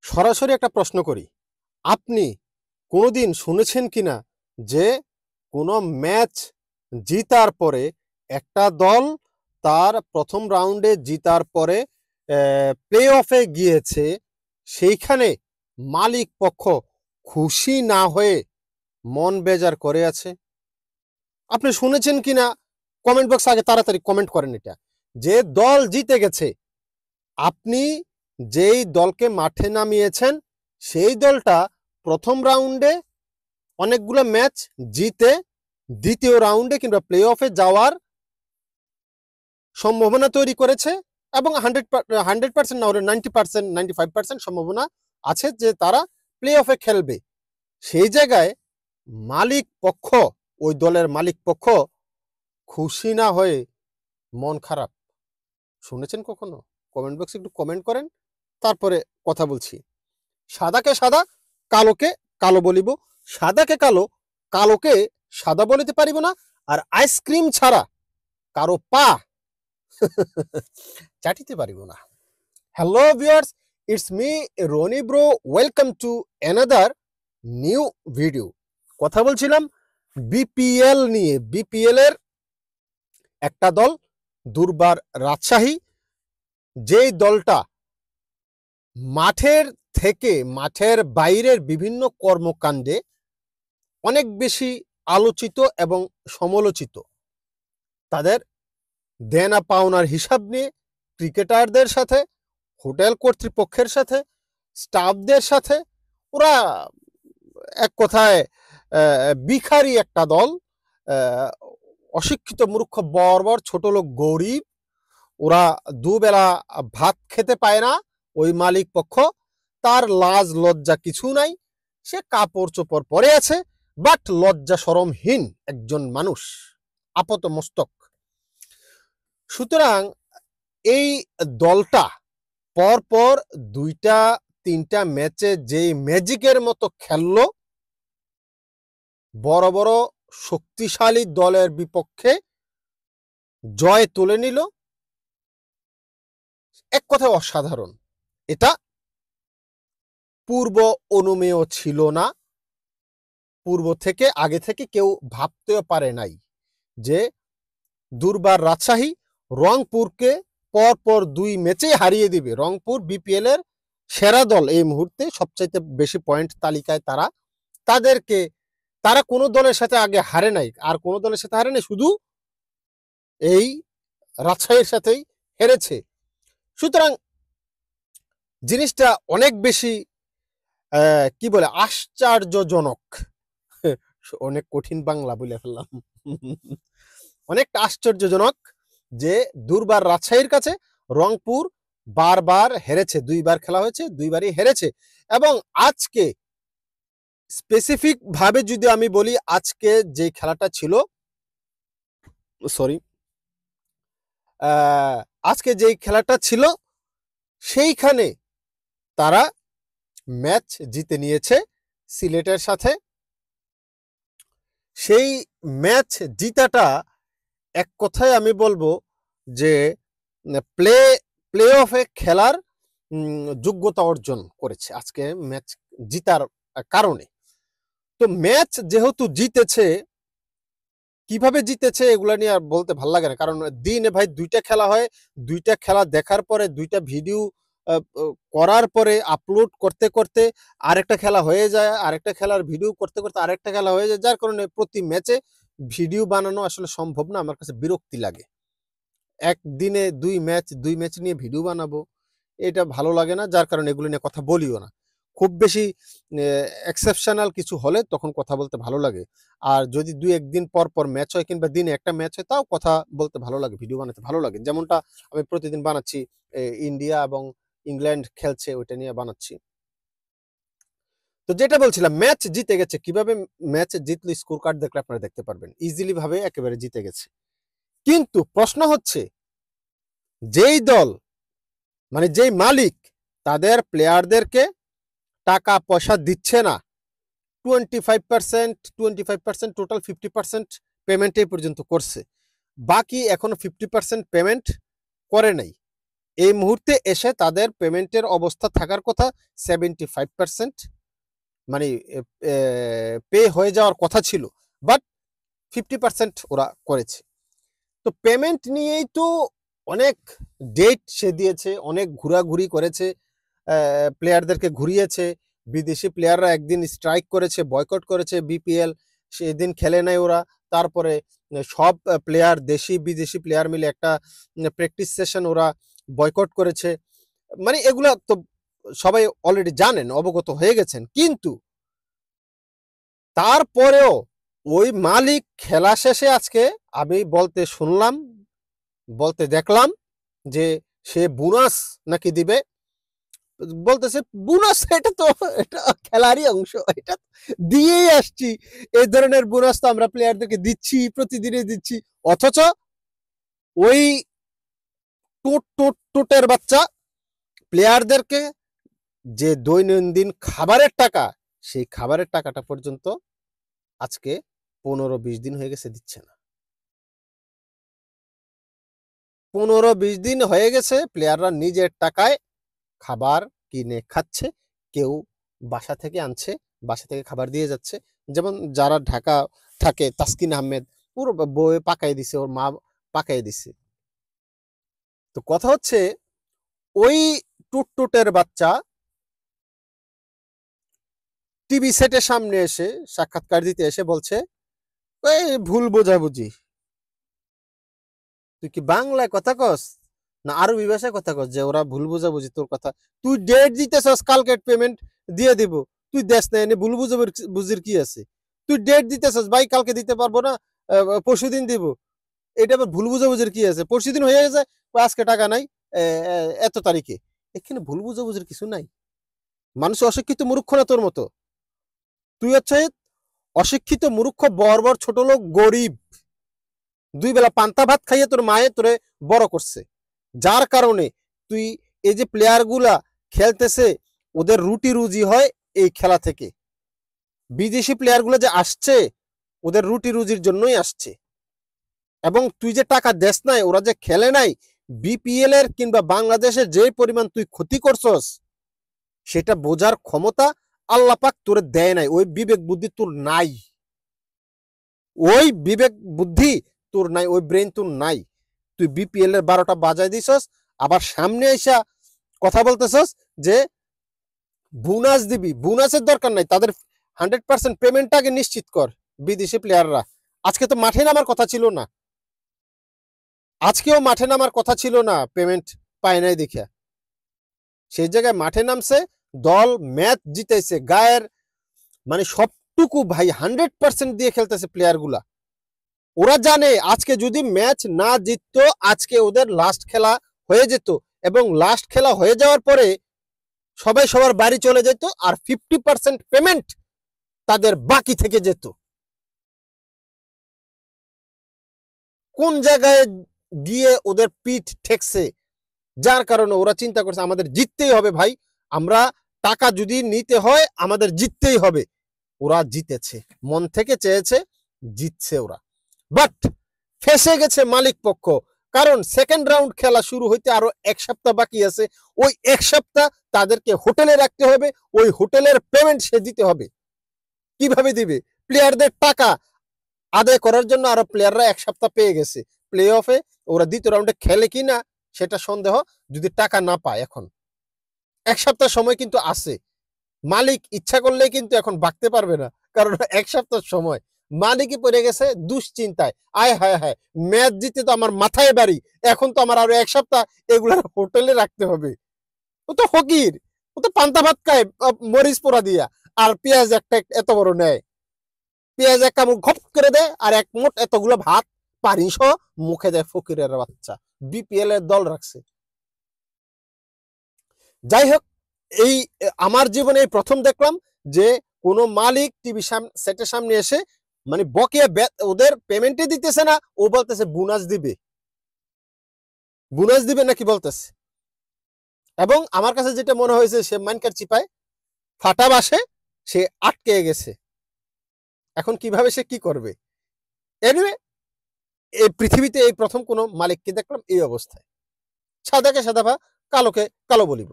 সরাসরি একটা প্রশ্ন করি, আপনি কোনোদিন শুনেছেন কিনা যে কোনো ম্যাচ জিতার পরে একটা দল তার প্রথম রাউন্ডে জিতার পরে প্লে অফে গিয়েছে, সেইখানে মালিক পক্ষ খুশি না হয়ে মন বেজার করে আছে? আপনি শুনেছেন কিনা কমেন্ট বক্সে আগে তাড়াতাড়ি কমেন্ট করেন। এটা যে দল জিতে গেছে, আপনি যেই দলকে মাঠে নামিয়েছেন সেই দলটা প্রথম রাউন্ডে অনেকগুলো ম্যাচ জিতে দ্বিতীয় রাউন্ডে কিংবা প্লে অফে যাওয়ার সম্ভাবনা তৈরি করেছে এবং 100% না হলে 90%, 95% সম্ভাবনা আছে যে তারা প্লে অফে খেলবে। সেই জায়গায় মালিক পক্ষ, ওই দলের মালিক পক্ষ খুশি না হয়ে মন খারাপ শুনেছেন কখনো? কমেন্ট বক্সে একটু কমেন্ট করেন, তারপরে কথা বলছি। সাদাকে সাদা, কালোকে কালো বলিব, সাদাকে কালো, কালোকে সাদা বলিতে পারিব না, আর আইসক্রিম ছাড়া কারো পা চাটিতে পারিব না। Hello viewers, it's me Rony bro, welcome to another new video. কথা বলছিলাম বিপিএল নিয়ে। বিপিএল এর একটা দল দুর্বার রাজশাহী, যেই দলটা মাঠের থেকে মাঠের বাইরের বিভিন্ন কর্মকাণ্ডে অনেক বেশি আলোচিত এবং সমালোচিত। তাদের দেনা পাওনার হিসাব নিয়ে ক্রিকেটারদের সাথে, হোটেল কর্তৃপক্ষের সাথে, স্টাফদের সাথে ওরা এক কথায় ভিখারি একটা দল, অশিক্ষিত মূর্খ বর্বর ছোট লোক গরিব, ওরা দুবেলা ভাত খেতে পায় না। ওই মালিক পক্ষ, তার লাজ লজ্জা কিছু নাই, সে কাপড় চোপড় পরে আছে, বাট লজ্জা শরমহীন একজন মানুষ, আপাত মস্তক। সুতরাং এই দলটা পরপর 2-3টা ম্যাচে যেই ম্যাজিকের মতো খেললো, বড় বড় শক্তিশালী দলের বিপক্ষে জয় তুলে নিল, এক কথায় অসাধারণ। এটা পূর্ব অনুমেয় ছিল না, পূর্ব থেকে আগে থেকে কেউ ভাবতেও পারে নাই যে দুর্বার রাজশাহী রংপুরকে পরপর 2 ম্যাচে হারিয়ে দিবে। রংপুর বিপিএল এর সেরা দল এই মুহূর্তে, সবচাইতে বেশি পয়েন্ট তালিকায় তারা। তারা কোনো দলের সাথে আগে হারে নাই, আর কোনো দলের সাথে হারে নাই, শুধু এই রাজশাহীর সাথেই হেরেছে। সুতরাং জিনিসটা অনেক বেশি কি বলে আশ্চর্যজনক। অনেক কঠিন বাংলা বলে ফেললাম। অনেকটা আশ্চর্যজনক যে দুর্বার রাজশাহীর কাছে রংপুর বারবার হেরেছে, 2বার খেলা হয়েছে, 2বারই হেরেছে। এবং আজকে স্পেসিফিক ভাবে যদি আমি বলি, আজকে যে খেলাটা ছিল, আজকে যেই খেলাটা ছিল সেইখানে তারা ম্যাচ জিতে নিয়েছে সিলেটের সাথে। সেই ম্যাচ জিতাটা এক কথায় আমি বলবো যে প্লে অফে খেলার যোগ্যতা অর্জন করেছে আজকে ম্যাচ জিতার কারণে। তো ম্যাচ যেহেতু জিতেছে, কিভাবে জিতেছে এগুলা নিয়ে আর বলতে ভাল লাগে না, কারণ দিনে ভাই 2টা খেলা হয়, 2টা খেলা দেখার পরে 2টা ভিডিও করার পরে আপলোড করতে করতে আরেকটা খেলা হয়ে যায়, আরেকটা খেলার ভিডিও করতে করতে আরেকটা খেলা হয়ে যায়, যার কারণে প্রতি ম্যাচে ভিডিও বানানো আসলে সম্ভব না। আমার কাছে বিরক্তি লাগে, একদিনে 2 ম্যাচ নিয়ে ভিডিও বানাবো, এটা ভালো লাগে না, যার কারণে এগুলো নিয়ে কথা বলিও না। খুব বেশি এক্সেপশনাল কিছু হলে তখন কথা বলতে ভালো লাগে, আর যদি 2-1 দিন পর পর ম্যাচ হয় কিংবা দিনে একটা ম্যাচ হয়, তাও কথা বলতে ভালো লাগে, ভিডিও বানাতে ভালো লাগে। যেমনটা আমি প্রতিদিন বানাচ্ছি, ইন্ডিয়া এবং ইংল্যান্ড খেলছে, ওইটা নিয়ে বানাচ্ছি। তো যেটা বলছিলাম, ম্যাচ জিতে গেছে। কিভাবে ম্যাচ জিতলো স্কোর কার্ড দেখলে আপনারা দেখতে পারবেন, ইজিলি ভাবে একেবারে জিতে গেছে। কিন্তু প্রশ্ন হচ্ছে, যেই দল মানে যেই মালিক তাদের প্লেয়ারদেরকে টাকা পয়সা দিচ্ছে না, 25% টোটাল 50% পেমেন্ট এই পর্যন্ত করছে, বাকি এখনো 50% পেমেন্ট করে নাই। এই মুহূর্তে এসে তাদের পেমেন্টের অবস্থা থাকার কথা 75%, মানে পে হয়ে যাওয়ার কথা ছিল, বাট 50% ওরা করেছে। তো পেমেন্ট নিয়েই তো অনেক ডেট সে দিয়েছে, অনেক ঘোরাঘুরি করেছে, প্লেয়ারদেরকে ঘুরিয়েছে। বিদেশি প্লেয়াররা একদিন স্ট্রাইক করেছে, বয়কট করেছে বিপিএল, সেদিন খেলে নাই ওরা। তারপরে সব প্লেয়ার, দেশি বিদেশি প্লেয়ার মিলে একটা প্র্যাকটিস সেশন ওরা বয়কট করেছে। মানে এগুলা তো সবাই অলরেডি জানেন, অবগত হয়ে গেছেন। কিন্তু তারপরেও ওই মালিক খেলা শেষে আজকে আমি বলতে দেখলাম যে সে বোনাস নাকি দিবে। বলতেছে বোনাস, এটা খেলারই অংশ, এটা দিয়েই আসছি। এই ধরনের বোনাস তো আমরা প্লেয়ারদেরকে দিচ্ছি, প্রতিদিনই দিচ্ছি। অথচ ওই টোটের বাচ্চা প্লেয়ারদেরকে যে দৈনন্দিন খাবারের টাকা, সেই খাবারের টাকাটা পর্যন্ত আজকে 15-20 দিন হয়ে গেছে দিচ্ছে না। 15-20 দিন হয়ে গেছে প্লেয়াররা নিজের টাকায় খাবার কিনে খাচ্ছে। কেউ বাসা থেকে আনছে, বাসা থেকে খাবার দিয়ে যাচ্ছে। যেমন যারা ঢাকা থাকে, তাসকিন আহমেদ পুরো বউয়ে পাকাই দিছে, ওর মা পাকাই দিছে। তো কথা হচ্ছে ওই টুটের বাচ্চা টিভি সেটের সামনে এসে সাক্ষাৎকার দিতে এসে বলছে ওই ভুল বোঝাবুঝি। তুই কি বাংলায় কথা কস না আরবি ভাষায় কথা কস যে ওরা ভুল বোঝাবুঝি? তোর কথা, তুই ডেট দিতেছস কালকে পেমেন্ট দিয়ে দিব, তুই দেশ না, এনে ভুল বুঝির কি আছে? তুই ডেট দিতেছস ভাই কালকে দিতে পারবো না, পরশুদিন দিব, এটা আবার ভুল বুঝাবুঝির কি আছে? পরশুদিন হয়ে গেছে, আজকে টাকা নাই, এত তারিখে। এখানে ভুল বুঝাবুঝির কিছু নাই। মানুষ অশিক্ষিত মূর্খ না তোর মতো? তুই হচ্ছে অশিক্ষিত মূর্খ, বর্বর, ছোট লোক, গরিব। 2 বেলা পান্তা ভাত খাইয়ে তোর মায়ে তোরে বড় করছে, যার কারণে তুই এই যে প্লেয়ার গুলা খেলতেছে, ওদের রুটি রুজি হয় এই খেলা থেকে। বিদেশি প্লেয়ার গুলো যে আসছে, ওদের রুটি রুজির জন্যই আসছে। এবং তুই যে টাকা দেশ নাই, ওরা যে খেলে নাই, বিপিএল এর কিংবা বাংলাদেশের যে পরিমাণ তুই ক্ষতি করছস, সেটা বোঝার ক্ষমতা আল্লাহ পাক তোরে দেয় নাই। ওই বিবেক বুদ্ধি তোর নাই, ওই বিবেক বুদ্ধি তোর নাই, ওই ব্রেন তোর নাই। তুই বিপিএল এর 12টা বাজায় দিছস, আবার সামনে এসা কথা বলতেছস যে বোনাস দিবি। বোনাসের দরকার নাই, তাদের 100% পেমেন্টটাকে নিশ্চিত কর বিদেশি প্লেয়াররা। আজকে তো মাঠে নামার কথা ছিল না, আজকেও মাঠে নামার কথা ছিল না, পেমেন্ট পায় নাই দেখা। সেই জায়গায় মাঠে নামছে, দল ম্যাচ জিতেছে, গায়ের মানে সবটুকু ভাই 100% দিয়ে খেলতেছে প্লেয়ার গুলা। ওরা জানে আজকে যদি ম্যাচ না জিততো, আজকে ওদের লাস্ট খেলা হয়ে যেত, এবং লাস্ট খেলা হয়ে যাওয়ার পরে সবাই সবার বাড়ি চলে যেত, আর 50% পেমেন্ট তাদের বাকি থেকে যেত। কোন জায়গায় গিয়ে ওদের পিঠ ঠেকছে, যার কারণে ওরা চিন্তা করছে আমাদের জিততেই হবে ভাই, আমরা টাকা যদি নিতে হয় আমাদের জিততেই হবে। ওরা জিতেছে, মন থেকে চেয়েছে, জিতছে ওরা। বাট ফেসে গেছে মালিক পক্ষ, কারণ সেকেন্ড রাউন্ড খেলা শুরু হইতে আরো 1 সপ্তাহ বাকি আছে। ওই 1 সপ্তাহ তাদেরকে হোটেলে রাখতে হবে, ওই হোটেলের পেমেন্ট সে দিতে হবে। কিভাবে দিবে? প্লেয়ারদের টাকা আদায় করার জন্য আরো প্লেয়াররা 1 সপ্তাহ পেয়ে গেছে। প্লে অফে ওরা দ্বিতীয় রাউন্ডে খেলে কিনা সেটা সন্দেহ, যদি টাকা না পায়। এখন 1 সপ্তাহ সময় কিন্তু আছে, মালিক ইচ্ছা করলে কিন্তু এখন বাঁকতে পারবে না, কারণ 1 সপ্তাহ সময়। মালিকই পড়ে গেছে দুশ্চিন্তায়, আয় হায় হায়, ম্যাচ জিতে তো আমার মাথায় বাড়ি, এখন তো আমার আরো 1 সপ্তাহ এগুলার হোটেলে রাখতে হবে। ও তো ফকির, ও তো পান্তা ভাত খায় মরিচ পোড়া দিয়া, আর পেঁয়াজ একটা এত বড় নেয়, পেঁয়াজ এক কামড় ঘপ করে দেয়, আর এক মুঠ এতগুলো ভাত পানি সহ মুখে দেয়। ফকিরের বাচ্চা, বিপিএল এর দল রাখছে। যাই হোক, এই আমার জীবনে এই প্রথম দেখলাম যে কোনো মালিক টিভি সেটের সামনে এসে মানে বকেয়া ওদের পেমেন্টে দিতেছে না, ও বলতেছে বোনাস দিবে, বোনাস দিবে নাকি বলতেছে। এবং আমার কাছে যেটা মনে হয়েছে, সে মাইনকার চিপায় ফাটা বাসে সে আটকে গেছে। এখন কিভাবে সে কি করবে? এনিওয়ে, এই পৃথিবীতে এই প্রথম কোনো মালিককে দেখলাম এই অবস্থায়। সাদাকে সাদা বা কালোকে কালো বলিব।